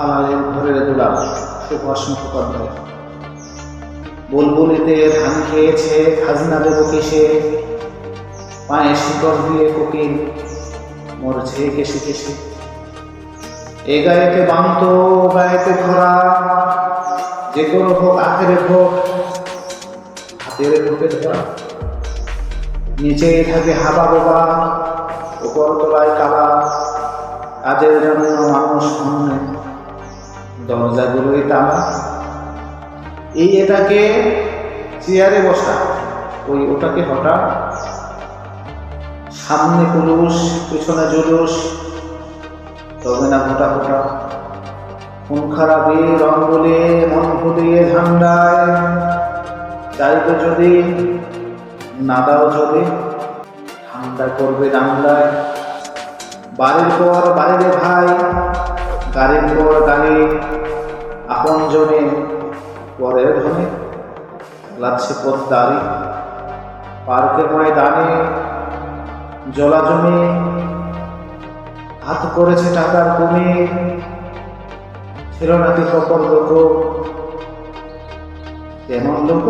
আমাদের ঘরের দুলাল সুভাষ মুখোপাধ্যায়। বুলবুলিতে ধান খেয়েছে, খাজনা দেব কিসে, পায়ে শিকড় দিয়ে কোকিল মরছে কেসে কেসে। এ গায়েতে বান্ত, গায়েতে খরা, যে কোনো হোক আখের ভোট, হাতের ভোটে ধরা। নিচে থাকে হাবা বোবা, উপর তলায় কালা, কাজের জন্য মানুষ সামনে, দরজাগুলোই টানা। এই এটাকে চেয়ারে বসা, ওই ওটাকে হঠাৎ, সামনে পুরুষ পেছনে জুলুস, তবে না ফোটা ফোটা। খুন খারাপি রং বলে মন ফুটিয়ে ঝান্ডায়, চাইবে যদি না দাও যদি, ঠান্ডা করবে ডান্ডায়। বাড়ির পর বাড়িরে ভাই, গাড়ির পর গাড়ি, আপন জনে পরের ধনে, লাগছে পথদারি। পার্কে ময়দানে জলা জমি, হাত করেছে টাকার কুমির, ছিল নাকি কপর লোক। কেমন লোক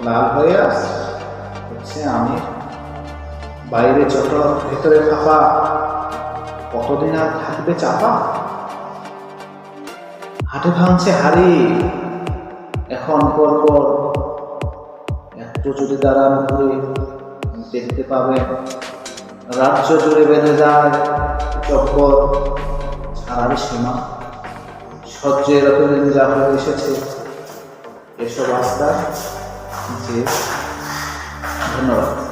লাল হয়ে হচ্ছে আমি, বাইরে ছোট ভেতরে ফাঁপা, কতদিন আর থাকবে চাপা। হাটে ভাঙছে হাড়ি এখন পর পর, একটু যদি দাঁড়ান ঘুরে দেখতে পাবে রাজ্য জুড়ে বেঁধে যায় চক্কর ছাড়ার সীমা। সহ্যের রকমের যা হয়ে এসেছে এসব আস্তা যে। ধন্যবাদ।